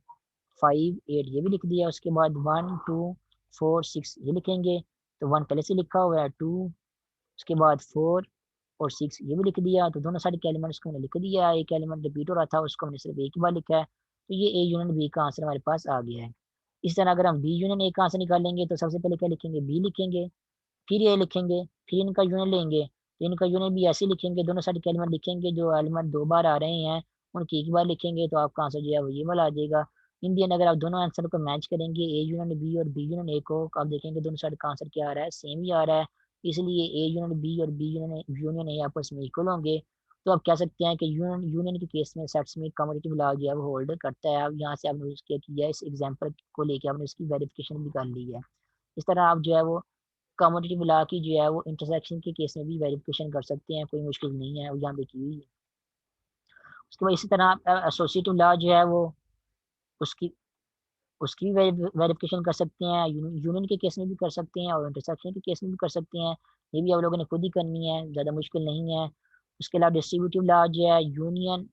5 8 ये भी लिख दिया। उसके बाद 1 2 4 6 ये लिखेंगे। तो 1 पहले से लिखा हुआ है, 2, उसके बाद 4 और 6 ये भी लिख दिया। तो दोनों साइड के एलिमेंट्स को मैंने लिख दिया। एक एलिमेंट रिपीट हो रहा था उसको मैंने सिर्फ एक ही बार लिखा है। तो ये ए यूनियन बी का आंसर हमारे पास आ गया है। इस तरह अगर हम बी यूनियन ए का आंसर निकालेंगे तो सबसे पहले क्या लिखेंगे, बी लिखेंगे, फिर ये लिखेंगे, फिर इनका यूनियन लेंगे, तो इनका यूनियन भी ऐसे लिखेंगे, दोनों साइड के एलिमेंट लिखेंगे, जो एलिमेंट दो बार आ रहे हैं उनकी एक बार लिखेंगे, तो आपका आंसर जो है वो ये वाला आ जाएगा। इन दी एंड अगर आप दोनों आंसर को मैच करेंगे, ए यूनियन बी और बी यूनियन ए को, आप देखेंगे दोनों साइड का आंसर क्या आ रहा है, सेम ही आ रहा है। इसलिए ए यूनियन बी और बी यूनियन ए आपस में इक्वल होंगे। तो आप कह सकते हैं कि यूनियन यूनियन के केस में सेट्स में कम्युटेटिव लॉ जो है वो होल्ड करता है। अब यहाँ से आपने उसके किया, इस एग्जाम्पल को लेके आपने उसकी वेरिफिकेशन भी कर ली है। इस तरह आप जो है वो कम्युटेटिव लॉ की जो है वो इंटरसेक्शन के केस में भी वेरिफिकेशन कर सकते हैं, कोई मुश्किल नहीं है, वो यहाँ पे की हुई है। उसके बाद इसी तरह एसोसिएटिव लॉ जो है वो उसकी उसकी भी वेरिफिकेशन कर सकते हैं, यूनियन के केस में भी कर सकते हैं और इंटरसेक्शन के केस में भी कर सकते हैं। ये भी आप लोगों ने खुद ही करनी है, ज़्यादा मुश्किल नहीं है। उसके अलावा डिस्ट्रीब्यूटिव लॉ जो है union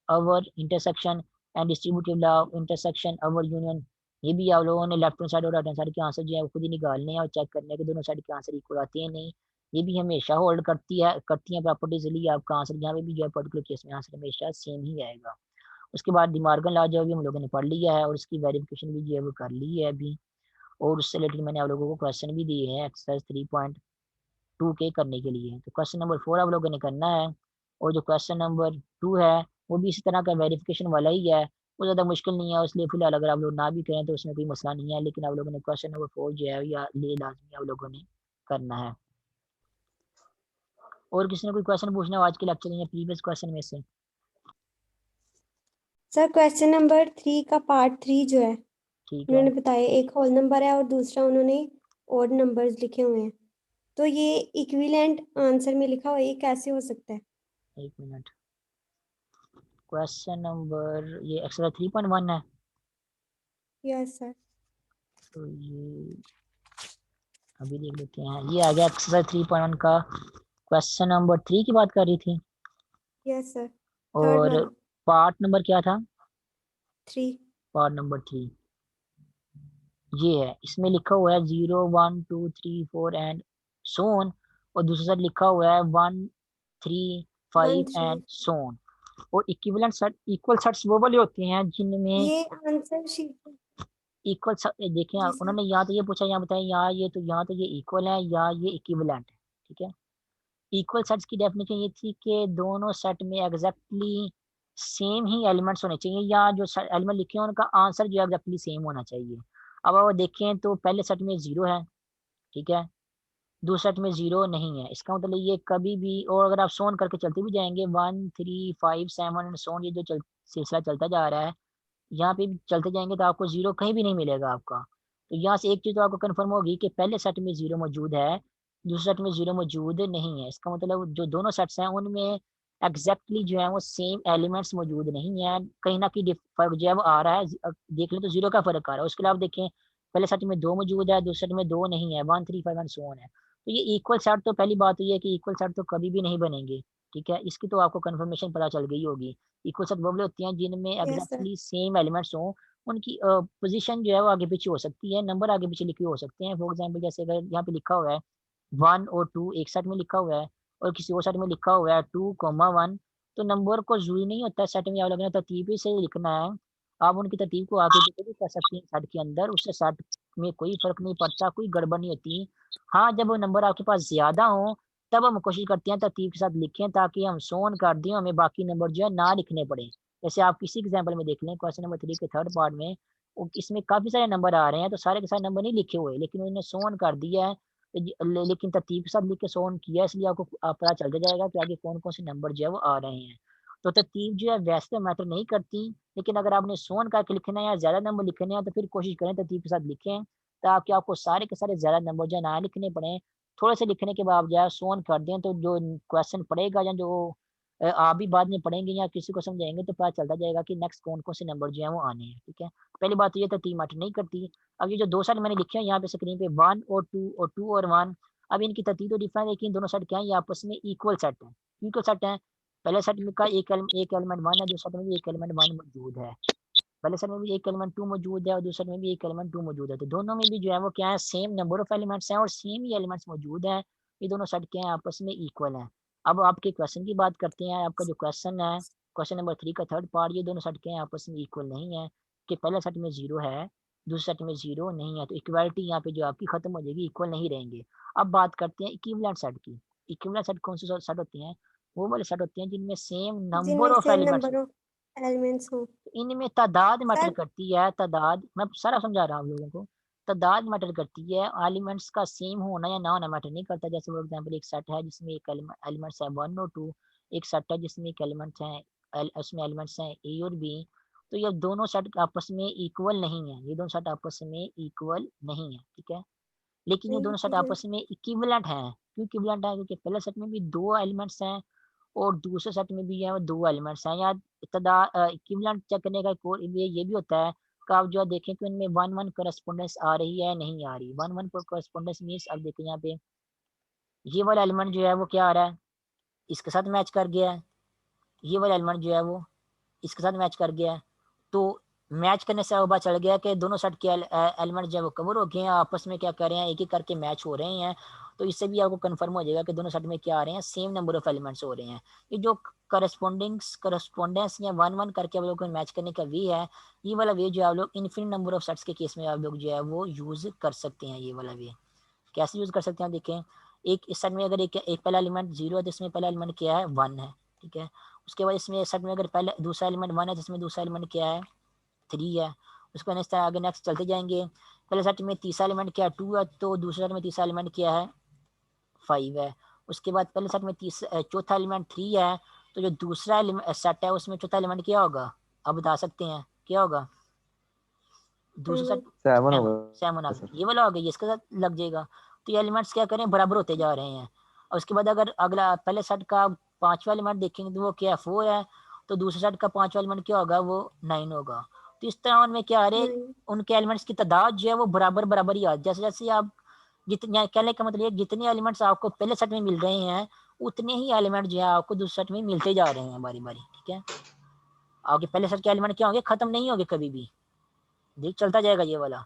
our intersection and distributive law intersection our union, ये भी आप लोगों ने लेफ्ट हैंड साइड और राइट हैंड साइड के आंसर जो है वो खुद ही निकालने हैं और चेक करने हैं कि दोनों साइड के आंसर इक्वल आते हैं नहीं। ये भी हमेशा होल्ड करती है प्रॉपर्टीज, लिए आपका आंसर यहाँ पे भी जो है पर्टिकुलर केस में आंसर हमेशा सेम ही आएगा। उसके बाद डिमार्गन लॉ जो अभी हम लोगों ने पढ़ लिया है और उसकी वेरिफिकेशन भी जो है वो कर ली है अभी। और उससे रिलेटेड मैंने आप लोगों को क्वेश्चन भी दिए हैं एक्सरसाइज 3.2 के करने के लिए। तो क्वेश्चन नंबर 4 आप लोगों ने करना है, और जो क्वेश्चन नंबर 2 है वो भी इसी तरह का वेरिफिकेशन वाला ही है, वो ज़्यादा मुश्किल नहीं है। इसलिए फिलहाल अगर आप लोग ना भी करें तो उसमें कोई मसला नहीं है, लेकिन आप लोगों ने क्वेश्चन नंबर 4 जो है या ले लाजमी आप लोगों ने करना है। और किसी ने कोई क्वेश्चन पूछना है आज के लेक्चर या प्रीवियस क्वेश्चन में से? सर क्वेश्चन नंबर 3 का पार्ट 3 जो है ठीक है, उन्होंने बताया, एक होल नंबर है और दूसरा उन्होंने ओड नंबर्स लिखे हुए हैं, तो ये इक्विवेलेंट आंसर में लिखा हुआ है, ये कैसे हो सकता है? एक मिनट। क्वेश्चन नंबर ये एक्सरसाइज 3.1 है। Yes sir. तो ये अभी देख लेते हैं। ये आ गया एक्सरसाइज 3.1 का क्वेश्चन नंबर 3 की बात कर रही थी। Yes sir. थर्ड और वन। पार्ट नंबर क्या था? 3। पार्ट नंबर 3 ये है। इसमें लिखा हुआ है 0 1 2 3 4 एंड सोन, और दूसरी साइड लिखा हुआ है 1 3 5 1 3। एंड सोन। और इक्विवेलेंट सेट, इक्वल सेट्स वो वाले होते हैं जिनमें ये आंसर शीट। इक्वल, देखें जी सर। उन्होंने यहाँ तो ये पूछा, यहाँ बताया यहाँ ये, तो यहाँ तो ये इक्वल है या ये इक्विवेलेंट है। ठीक है, इक्वल सेट्स की डेफिनेशन ये थी कि दोनों सेट में एग्जैक्टली सेम ही एलिमेंट्स होने चाहिए, या जो एलिमेंट लिखे हैं उनका आंसर जो है एग्जैक्टली सेम होना चाहिए। अब आप देखें तो पहले सेट में 0 है, ठीक है, दूसरे सेट में 0 नहीं है। इसका मतलब ये कभी भी, और अगर आप सोन करके चलते भी जाएंगे 1 3 5 7 एंड सोन, ये जो सिलसिला चलता जा रहा है, यहाँ पे भी चलते जाएंगे तो आपको 0 कहीं भी नहीं मिलेगा आपका। तो यहाँ से एक चीज़ तो आपको कंफर्म होगी कि पहले सेट में 0 मौजूद है, दूसरे सेट में 0 मौजूद नहीं है। इसका मतलब जो दोनों सेट्स हैं उनमें एग्जैक्टली जो है वो सेम एलिमेंट्स मौजूद नहीं है, कहीं ना कहीं फर्क जो है वो आ रहा है। देख लें तो 0 का फर्क आ रहा है। उसके अलावा देखें पहले सेट में 2 मौजूद है, दूसरे सेट में 2 नहीं है, 1 3 5 एंड सो ऑन है। तो ये इक्वल सेट, तो पहली बात ये है कि इक्वल सेट तो कभी भी नहीं बनेंगे। ठीक है, इसकी तो आपको कंफर्मेशन पता चल गई होगी। इक्वल सेट वो वाले होती हैं जिनमें yes sir. Exactly same elements हों, उनकी पोजीशन जो है वो आगे पीछे हो सकती है, नंबर आगे पीछे लिखे हो सकते हैं। फॉर एग्जांपल जैसे अगर यहाँ पे लिखा हुआ है 1 और 2 एक सेट में लिखा हुआ है, और किसी और सेट में लिखा हुआ है 2 1, तो नंबर को जरूरी नहीं होता सेट में आप लोगों ने तरतीब से लिखना है। आप उनकी तरतीब को आगे पीछे भी कर सकते हैं सेट के अंदर, उससे सेट में कोई फर्क नहीं पड़ता, कोई गड़बड़ नहीं होती। हाँ, जब वो नंबर आपके पास ज्यादा हो तब हम कोशिश करते हैं तरतीब के साथ लिखें ताकि हम सोन कर दें, हमें बाकी नंबर जो है ना लिखने पड़े। जैसे आप किसी एग्जाम्पल में देख लें, क्वेश्चन नंबर 3 के थर्ड पार्ट में इसमें काफ़ी सारे नंबर आ रहे हैं, तो सारे के सारे नंबर नहीं लिखे हुए, लेकिन उन्होंने सोन कर दिया है, लेकिन तरतीब के साथ लिख के सोन किया, इसलिए आपको पता चल जाएगा कि आगे कौन कौन से नंबर जो है वो आ रहे हैं। तो तरतीब जो है वैसे तो मैटर नहीं करती, लेकिन अगर आपने सोन करके लिखना है या ज़्यादा नंबर लिखने हैं तो फिर कोशिश करें तरतीब के साथ लिखें, ताकि आपको सारे के सारे ज़्यादा नंबर जो है ना लिखने पड़े। थोड़े से लिखने के बाद जो है सोन कर दें, तो जो क्वेश्चन पढ़ेगा या जो आप भी बाद में पढ़ेंगे या किसी को समझाएँगे तो पता चलता जाएगा कि नेक्स्ट कौन-कौन से नंबर जो हैं वो आने हैं, ठीक है? पहली बात तो ये तरतीब मैटर नहीं करती। अब ये जो 2 सेट मैंने लिखे हैं यहाँ पे स्क्रीन पे 1 और 2 और 2 और 1, अब इनकी तरतीब तो डिफरेंट है, लेकिन दोनों सेट क्या है, ये आपस में इक्वल सेट हैं। इक्वल सेट हैं, पहले सेट में का एक एलिमेंट 1 है, दूसरे सेट में भी एक एलिमेंट 1 मौजूद है। पहले सेट में भी एक एलिमेंट 2 मौजूद है और दूसरे सेट में भी एक एलिमेंट 2 मौजूद है। तो दोनों में भी जो है वो क्या है, सेम नंबर ऑफ एलिमेंट्स हैं और सेम ही एलिमेंट्स मौजूद हैं। ये दोनों सेट क्या हैं, आपस में इक्वल हैं। अब आपके क्वेश्चन की बात करते हैं। आपका जो क्वेश्चन है, क्वेश्चन नंबर 3 का थर्ड पार्ट, ये दोनों सेट क्या हैं, आपस में इक्वल नहीं है, कि पहले सेट में 0 है, दूसरे सेट में 0 नहीं है। तो इक्वालिटी यहाँ पे जो आपकी खत्म हो जाएगी, इक्वल नहीं रहेंगे। अब बात करते हैं इक्विवेलेंट सेट की। इक्विवेलेंट सेट कौन से सेट होते हैं? वो वाले सेट होते हैं जिनमें सेम नंबर जिनमें of same elements, number of elements हों। इनमें तादाद मैटर सर करती है, तादाद, मैं सारा समझा रहा हूँ आप लोगों को। तादाद मैटर करती है, एलिमेंट्स का सेम होना या ना होना मैटर नहीं करता। जैसे फॉर एग्जांपल एक सेट है जिसमें एक एलिमेंट्स है 1 और 2, एक सेट है जिसमें एक एलिमेंट्स है उसमें एलिमेंट्स हैं ए और बी। तो ये दोनों सेट आपस में इक्वल नहीं है, ये दोनों सेट आपस में इक्वल नहीं है, ठीक है? लेकिन ये दोनों सेट बिल्कुल। आपस में इक्विवेलेंट हैं। क्यों इक्विवेलेंट है? क्योंकि पहले सेट में भी 2 एलिमेंट्स हैं और दूसरे सेट में भी है 2 एलिमेंट्स हैं। या इक्विवेलेंट चेक करने का एक और ये भी होता है कि आप जो है देखें कि उनमें 1-1 कॉरेस्पोंडेंस आ रही है, नहीं आ रही। 1-1 कॉरेस्पोंडेंस मीन्स अब देखें यहाँ पे ये वाला एलिमेंट जो है वो क्या आ रहा है, इसके साथ मैच कर गया है। ये वाला एलिमेंट जो है वो इसके साथ मैच कर गया है। तो मैच करने से अब पता चल गया कि दोनों सेट के एलिमेंट जो है वो कवर हो गए हैं, आपस में क्या कर रहे हैं, एक-एक करके मैच हो रहे हैं। तो इससे भी आपको कन्फर्म हो जाएगा कि दोनों सेट में क्या आ रहे हैं, सेम नंबर ऑफ एलिमेंट्स हो रहे हैं। ये जो कॉरेस्पोंडेंस या 1-1 करके आप लोगों को मैच करने का वे है, ये वाला वे जो है आप लोग इन्फिनिट नंबर ऑफ सेट्स के केस में आप लोग जो है वो यूज़ कर सकते हैं ये वाला वे। कैसे यूज़ कर सकते हैं देखें, एक इस सेट में अगर एक एक पहला एलिमेंट 0 है तो इसमें पहला एलिमेंट क्या है, 1 है, ठीक है? उसके बाद इसमें सेट में अगर पहला दूसरा एलिमेंट 1 है, जिसमें दूसरा एलिमेंट क्या है, 3 है। उसके बाद इस तरह आगे नेक्स्ट चलते जाएँगे। पहले सेट में तीसरा एलिमेंट क्या है, 2 है, तो दूसरे सेट में तीसरा एलिमेंट क्या है, 5 है। उसके बाद पहले सेट में चौथा एलिमेंट 3 है, तो जो दूसरा सेट है उसमें चौथा एलिमेंट क्या होगा? आप बता सकते हैं, क्या होगा? दूसरे सेट 7 7, होगा 7 आ गया, सर। ये वाला हो गया, ये इसके साथ लग जाएगा। तो ये एलिमेंट्स क्या करें, बराबर होते जा रहे हैं। और उसके बाद अगर अगला पहले सेट का 5वां एलिमेंट देखेंगे तो वो क्या है, 4 है, तो दूसरे सेट का 5वां एलिमेंट क्या होगा, वो 9 होगा। तो इस तरह उनमें क्या आ रहे, नहीं। उनके एलिमेंट्स की तादाद जो है वो बराबर ही आ, जैसे-जैसे आप जितने, कहने का मतलब ये जितने एलिमेंट्स आपको पहले सेट में मिल रहे हैं, उतने ही एलिमेंट जो है आपको दूसरे सेट में मिलते जा रहे हैं बारी-बारी, ठीक है? आपके पहले सेट के एलिमेंट क्या होंगे, खत्म नहीं होंगे कभी भी, देख चलता जाएगा ये वाला।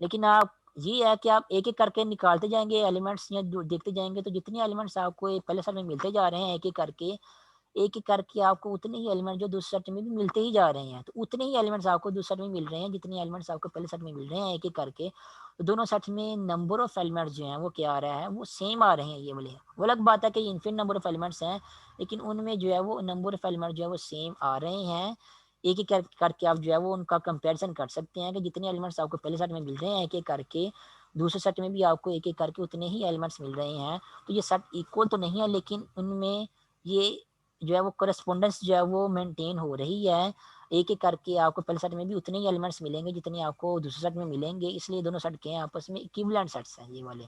लेकिन आप ये है कि आप एक-एक करके निकालते जाएँगे एलिमेंट्स या जो देखते जाएँगे, तो जितने एलिमेंट्स आपको ये पहले सेट में मिलते जा रहे हैं एक-एक करके आपको उतने ही एलिमेंट जो दूसरे सेट में भी मिलते ही जा रहे हैं। तो उतने ही एलिमेंट्स आपको दूसरे सेट में मिल रहे हैं, जितने एलिमेंट्स आपको पहले सेट में मिल रहे हैं एक-एक करके। तो दोनों सेट में नंबर ऑफ एलिमेंट्स जो हैं वो क्या आ रहा है, वो सेम आ रहे हैं ये वाले। वो अलग बात है कि इनफिनिट नंबर ऑफ एलिमेंट्स हैं, लेकिन उनमें जो है वो नंबर ऑफ एलिमेंट जो है वो सेम आ रहे हैं। एक-एक करके आप जो है वो उनका कंपैरिज़न कर सकते हैं कि जितने एलिमेंट्स आपको पहले सेट में मिल रहे हैं एक-एक करके, दूसरे सेट में भी आपको एक-एक करके उतने ही एलिमेंट्स मिल रहे हैं। तो ये सेट इक्वल तो नहीं है, लेकिन उनमें ये जो है वो कॉरेस्पोंडेंस जो है वो मेंटेन हो रही है। एक-एक करके आपको पहले सेट में भी उतने ही एलिमेंट्स मिलेंगे जितने आपको दूसरे सेट में मिलेंगे, इसलिए दोनों सेट क्या हैं, आपस में इक्विवेलेंट सेट्स हैं ये वाले।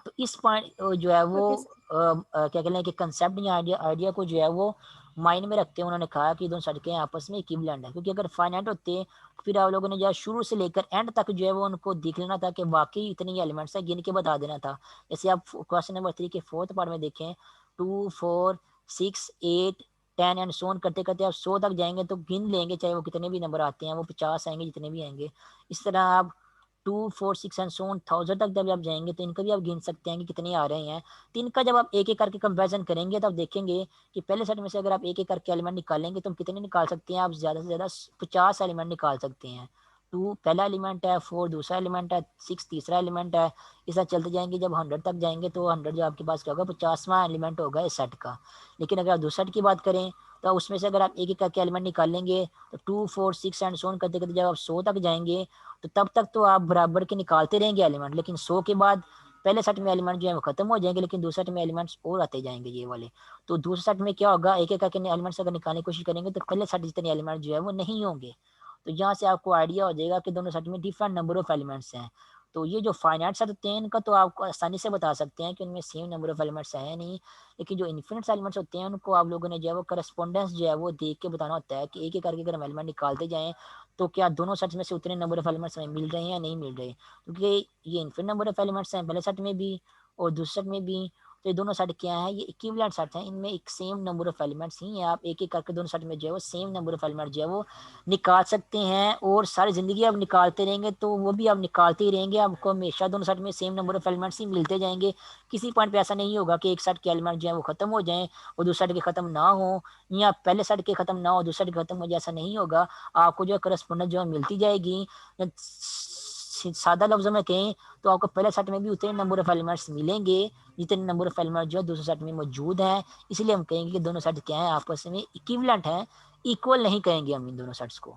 तो इस पॉइंट जो है वो ओके सर। क्या कहते हैं कि कंसेप्ट या आइडिया आइडिया को जो है वो माइंड में रखते हुए उन्होंने कहा कि दोनों सड़कें आपस में इक्विवेलेंट है, क्योंकि अगर फाइनाइट होते फिर आप लोगों ने जो है शुरू से लेकर एंड तक जो है वो उनको देख लेना था कि वाकई इतने ही एलिमेंट्स हैं, गिन के बता देना था। जैसे आप क्वेश्चन नंबर 3 के फोर्थ पार्ट में देखें, 2, 4, 6, 8, 10 एंड सो ऑन करते करते आप 100 तक जाएंगे तो गिन लेंगे, चाहे वो कितने भी नंबर आते हैं, वो 50 आएंगे, जितने भी आएंगे। इस तरह आप 2, 4, 6 एंड सो ऑन 1000 तक जब आप जाएँगे तो इनका भी आप गिन सकते हैं कि कितने आ रहे हैं। तो इनका जब आप एक-एक करके कंपैरिज़न करेंगे तो आप देखेंगे कि पहले सेट में से अगर आप एक-एक करके एलिमेंट निकालेंगे तो हम कितने निकाल सकते हैं, आप ज़्यादा से ज़्यादा 50 एलिमेंट निकाल सकते हैं। 2 पहला एलिमेंट है, 4 दूसरा एलिमेंट है, 6 तीसरा एलिमेंट है। इस तरह चलते जाएंगे, जब 100 तक जाएंगे तो 100 जो आपके पास क्या होगा, 50वां एलिमेंट होगा इस सेट का। लेकिन अगर आप दूसरे सेट की बात करें तो उसमें से अगर आप एक एक करके एलिमेंट निकाल लेंगे तो 2 4 6 एंड सोन करते करते जब आप 100 तक जाएंगे तो तब तक तो आप बराबर के निकालते रहेंगे एलिमेंट, लेकिन 100 के बाद पहले सेट में एलिमेंट जो है वो खत्म हो जाएंगे, लेकिन दूसरे सेट में एलिमेंट्स और आते जाएंगे ये वाले। तो दूसरे सेट में क्या होगा, एक एक करके एलिमेंट्स अगर निकालने की कोशिश करेंगे तो पहले सेट जितने एलिमेंट जो है वो नहीं होंगे। तो यहाँ से आपको आइडिया हो जाएगा कि दोनों सेट में डिफरेंट नंबर ऑफ एलिमेंट्स हैं। तो ये जो फाइनाइट सेट होते हैं इनका तो आपको आसानी से बता सकते हैं कि उनमें सेम नंबर ऑफ एलिमेंट्स है नहीं, लेकिन जो इन्फिनिट एलिमेंट्स होते हैं उनको आप लोगों ने जो है वो करस्पॉन्डेंस जो है वो देख के बताना होता है कि एक एक करके अगर हम एलिमेंट निकालते जाएं तो क्या दोनों सेट्स में से उतने नंबर ऑफ एलिमेंट्स हमें मिल रहे हैं या नहीं मिल रहे, क्योंकि ये इन्फिनिट नंबर ऑफ एलिमेंट्स हैं पहले सेट में भी और दूसरे सेट में भी। तो ये दोनों सेट क्या है, ये इक्विवेलेंट सेट हैं, इनमें एक सेम नंबर ऑफ एलिमेंट्स ही हैं। आप एक एक करके दोनों सेट में जो है वो सेम नंबर ऑफ एलिमेंट जो है वो निकाल सकते हैं, और सारी ज़िंदगी आप निकालते रहेंगे तो वो भी आप निकालते ही रहेंगे, आपको हमेशा दोनों सेट में सेम नंबर ऑफ एलिमेंट्स ही मिलते जाएंगे। किसी पॉइंट पे ऐसा नहीं होगा कि एक सेट के एलिमेंट जो है वो ख़त्म हो जाएं और दूसरे सेट के ख़त्म ना हो, या पहले सेट के ख़त्म ना हो दूसरे सेट के ख़त्म हो जाए, ऐसा नहीं होगा। आपको जो है करस्पॉन्डेंस जो है मिलती जाएगी। सादा लफ्ज़ों में कहें तो आपको पहले सेट में भी उतने नंबर ऑफ एलिमेंट्स मिलेंगे जितने नंबर ऑफ एलिमेंट जो है दूसरे सेट में मौजूद हैं। इसलिए हम कहेंगे कि दोनों सेट क्या है, आपस में इक्विवेलेंट हैं, इक्वल नहीं कहेंगे हम इन दोनों सेट्स को।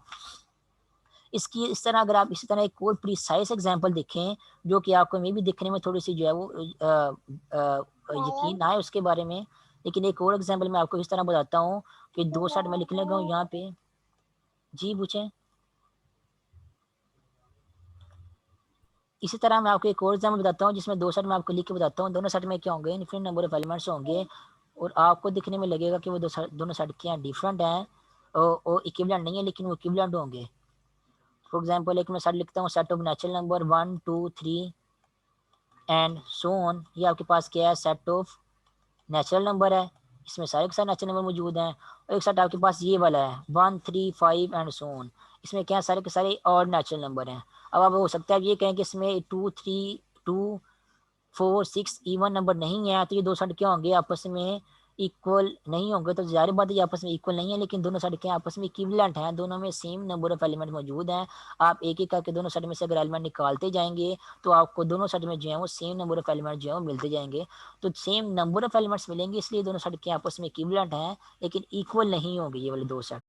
इसकी इस तरह अगर आप इसी तरह एक और प्रीसाइज एग्जांपल देखें जो कि आपको मे भी दिखने में थोड़ी सी जो है वो यकीन ना आए उसके बारे में, लेकिन एक और एग्जांपल मैं आपको इस तरह बताता हूँ कि 2 सेट मैं लिख लगा हूँ यहाँ पे। जी पूछें। इसी तरह मैं आपको एक और एग्जाम्पल बताता हूँ जिसमें 2 सेट मैं आपको लिख के बताता हूँ। दोनों सेट में क्या होंगे, इन्फिनिट नंबर ऑफ एलिमेंट्स होंगे, और आपको दिखने में लगेगा कि वो दोनों सेट क्या डिफरेंट हैं और इक्विवेलेंट नहीं है, लेकिन वो इक्विवेलेंट होंगे। फॉर एग्जांपल एक मैं सेट लिखता हूँ, set of natural number 1 2 3 and so on. ये आपके पास क्या है, सेट ऑफ नेचुरल नंबर है, इसमें सारे के सारे नेचुरल नंबर मौजूद हैं। और एक सेट आपके पास ये वाला है 1 3 5 एंड सो ऑन, इसमें क्या है, सारे के सारे और नेचुरल नंबर हैं। अब आप हो सकता है ये कहें कि इसमें 2 3 2 4 6 इवन नंबर नहीं है, तो ये दो सेट क्या होंगे, आपस में इक्वल नहीं होंगे। तो जाहिर बात है ये आपस में इक्वल नहीं है, लेकिन दोनों सेट क्या आपस में इक्विवेलेंट हैं, दोनों में सेम नंबर ऑफ एलिमेंट मौजूद हैं। आप एक एक करके दोनों सेट में से अगर एलिमेंट निकालते जाएंगे तो आपको दोनों सेट में जो है वो सेम नंबर ऑफ एलिमेंट जो है वो मिलते जाएंगे। तो सेम नंबर ऑफ एलिमेंट्स मिलेंगे, इसलिए दोनों सेट क्या आपस में इक्विवेलेंट हैं, लेकिन इक्वल नहीं होंगे ये वाले दो सेट।